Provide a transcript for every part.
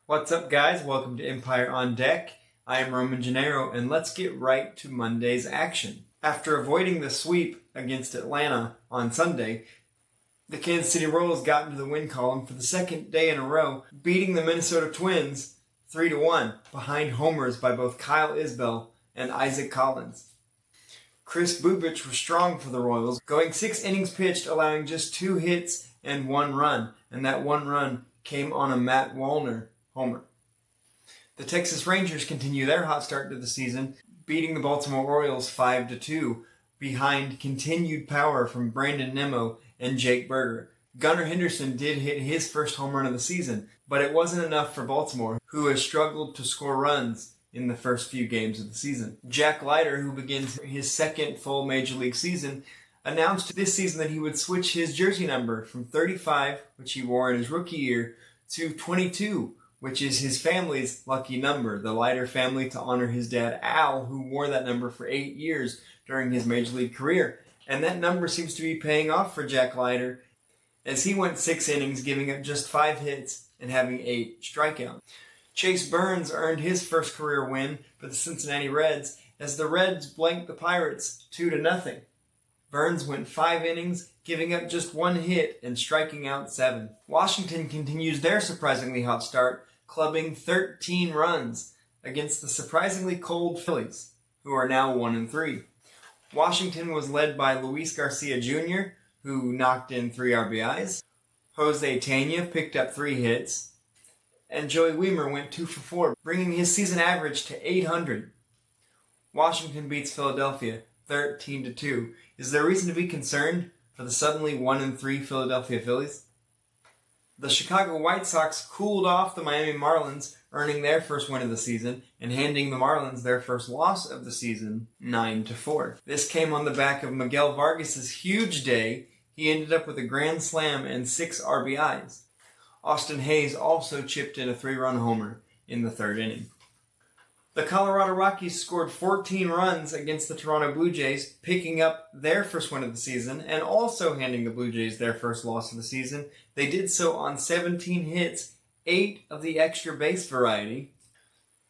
What's up, guys? Welcome to Empire on Deck. I am Roman Gennaro, and let's get right to Monday's action. After avoiding the sweep against Atlanta on Sunday, the Kansas City Royals got into the win column for the second day in a row, beating the Minnesota Twins 3-1, behind homers by both Kyle Isbell and Isaac Collins. Chris Bubich was strong for the Royals, going 6 innings pitched, allowing just 2 hits and 1 run, and that 1 run came on a Matt Wallner homer. The Texas Rangers continue their hot start to the season, beating the Baltimore Orioles 5-2, behind continued power from Brandon Nimmo and Jake Berger. Gunnar Henderson did hit his first home run of the season, but it wasn't enough for Baltimore, who has struggled to score runs in the first few games of the season. Jack Leiter, who begins his second full Major League season, announced this season that he would switch his jersey number from 35, which he wore in his rookie year, to 22, which is his family's lucky number, the Leiter family, to honor his dad Al, who wore that number for 8 years during his Major League career. And that number seems to be paying off for Jack Leiter, as he went 6 innings, giving up just 5 hits and having 8 strikeouts. Chase Burns earned his first career win for the Cincinnati Reds, as the Reds blanked the Pirates 2-0. Burns went 5 innings, giving up just 1 hit and striking out 7. Washington continues their surprisingly hot start, clubbing 13 runs against the surprisingly cold Phillies, who are now 1-3. Washington was led by Luis Garcia Jr., who knocked in 3 RBIs. Jose Tena picked up 3 hits, and Joey Wiemer went 2 for 4, bringing his season average to 800. Washington beats Philadelphia 13-2. Is there reason to be concerned for the suddenly 1-3 Philadelphia Phillies? The Chicago White Sox cooled off the Miami Marlins, earning their first win of the season and handing the Marlins their first loss of the season, 9-4. This came on the back of Miguel Vargas' huge day. He ended up with a grand slam and 6 RBIs. Austin Hayes also chipped in a 3-run homer in the 3rd inning. The Colorado Rockies scored 14 runs against the Toronto Blue Jays, picking up their first win of the season and also handing the Blue Jays their first loss of the season. They did so on 17 hits, 8 of the extra base variety.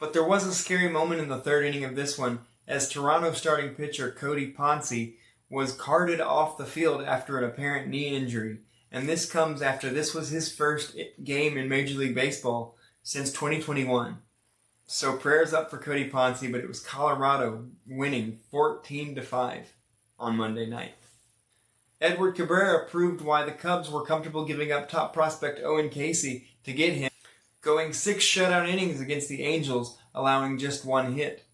But there was a scary moment in the 3rd inning of this one, as Toronto starting pitcher Cody Ponce was carted off the field after an apparent knee injury. And this comes after this was his first game in Major League Baseball since 2021. So prayers up for Cody Ponce, but it was Colorado winning 14-5 on Monday night. Edward Cabrera proved why the Cubs were comfortable giving up top prospect Owen Casey to get him, going 6 shutout innings against the Angels, allowing just 1 hit.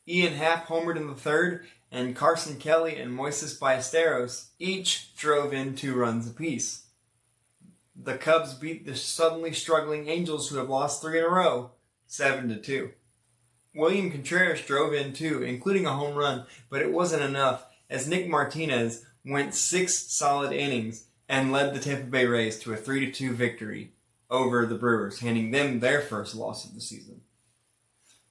Ian Happ homered in the 3rd, and Carson Kelly and Moises Ballesteros each drove in 2 runs apiece. The Cubs beat the suddenly struggling Angels, who have lost 3 in a row, 7-2. William Contreras drove in 2, including a home run, but it wasn't enough, as Nick Martinez went 6 solid innings and led the Tampa Bay Rays to a 3-2 victory over the Brewers, handing them their first loss of the season.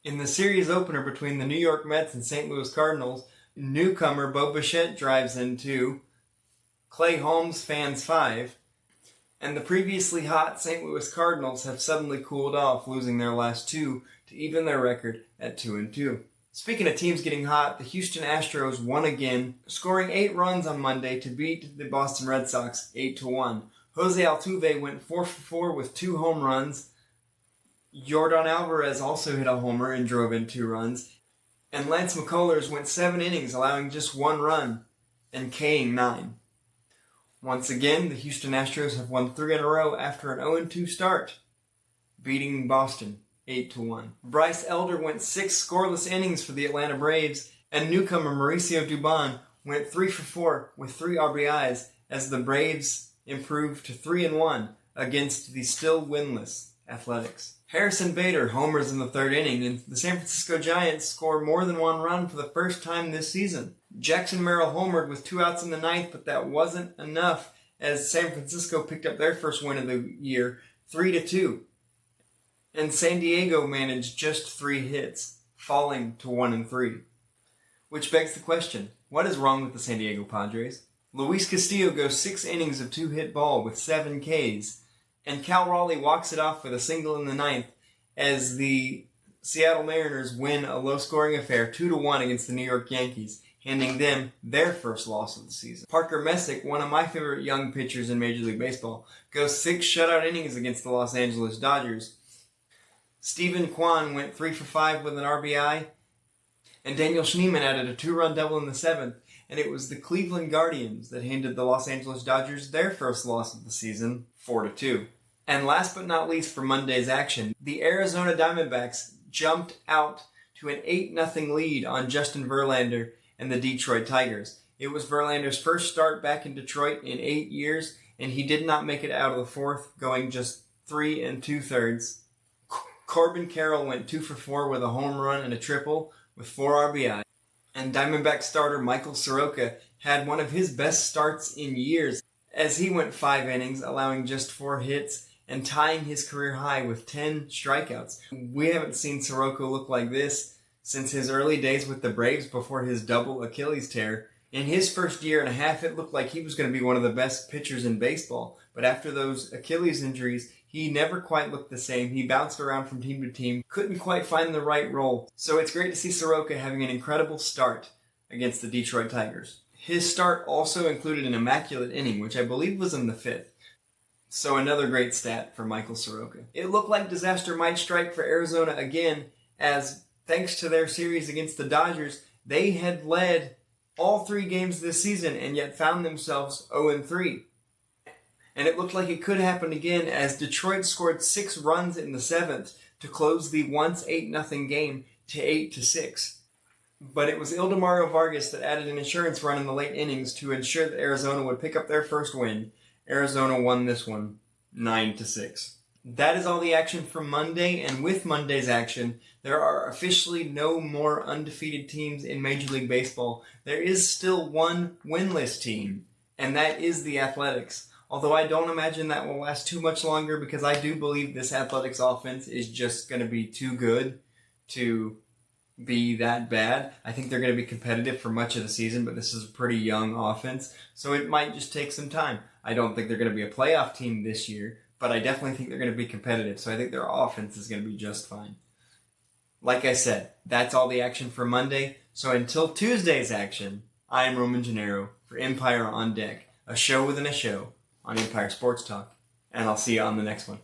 In the series opener between the New York Mets and St. Louis Cardinals, newcomer Bo Bichette drives in 2, Clay Holmes fans 5, and the previously hot St. Louis Cardinals have suddenly cooled off, losing their last 2 to even their record at 2-2. Speaking of teams getting hot, the Houston Astros won again, scoring 8 runs on Monday to beat the Boston Red Sox 8-1. Jose Altuve went 4 for 4 with 2 home runs. Yordan Alvarez also hit a homer and drove in 2 runs. And Lance McCullers went 7 innings, allowing just 1 run and K-ing 9. Once again, the Houston Astros have won 3 in a row after an 0-2 start, beating Boston 8-1. Bryce Elder went 6 scoreless innings for the Atlanta Braves, and newcomer Mauricio Dubon went 3 for 4 with 3 RBIs as the Braves improved to 3-1 against the still winless Athletics. Harrison Bader homers in the 3rd inning, and the San Francisco Giants score more than 1 run for the first time this season. Jackson Merrill homered with 2 outs in the 9th, but that wasn't enough as San Francisco picked up their first win of the year, 3-2. And San Diego managed just 3 hits, falling to 1-3. Which begs the question, what is wrong with the San Diego Padres? Luis Castillo goes 6 innings of 2-hit ball with 7 Ks, And Cal Raleigh walks it off with a single in the ninth as the Seattle Mariners win a low-scoring affair 2-1 against the New York Yankees, handing them their first loss of the season. Parker Messick, one of my favorite young pitchers in Major League Baseball, goes 6 shutout innings against the Los Angeles Dodgers. Stephen Kwan went 3 for 5 with an RBI, and Daniel Schneemann added a 2-run double in the 7th, and it was the Cleveland Guardians that handed the Los Angeles Dodgers their first loss of the season, 4-2. And last but not least for Monday's action, the Arizona Diamondbacks jumped out to an 8-0 lead on Justin Verlander and the Detroit Tigers. It was Verlander's first start back in Detroit in 8 years, and he did not make it out of the fourth, going just 3 2/3. Corbin Carroll went 2 for 4 with a home run and a triple with 4 RBI. And Diamondback starter Michael Soroka had one of his best starts in years as he went 5 innings, allowing just 4 hits and tying his career high with 10 strikeouts. We haven't seen Soroka look like this since his early days with the Braves before his double Achilles tear. In his first year and a half, it looked like he was going to be one of the best pitchers in baseball. But after those Achilles injuries, he never quite looked the same. He bounced around from team to team, couldn't quite find the right role. So it's great to see Soroka having an incredible start against the Detroit Tigers. His start also included an immaculate inning, which I believe was in the 5th. So another great stat for Michael Soroka. It looked like disaster might strike for Arizona again, as thanks to their series against the Dodgers, they had led all 3 games this season and yet found themselves 0-3. And it looked like it could happen again as Detroit scored 6 runs in the 7th to close the once 8-0 game to 8-6. But it was Ildemaro Vargas that added an insurance run in the late innings to ensure that Arizona would pick up their first win. Arizona won this one 9-6. That is all the action from Monday, and with Monday's action, there are officially no more undefeated teams in Major League Baseball. There is still one winless team, and that is the Athletics. Although I don't imagine that will last too much longer because I do believe this Athletics offense is just going to be too good to be that bad. I think they're going to be competitive for much of the season, but this is a pretty young offense, so it might just take some time. I don't think they're going to be a playoff team this year, but I definitely think they're going to be competitive, so I think their offense is going to be just fine. Like I said, that's all the action for Monday, so until Tuesday's action, I am Roman Gennaro for Empire on Deck, a show within a show on Empire Sports Talk, and I'll see you on the next one.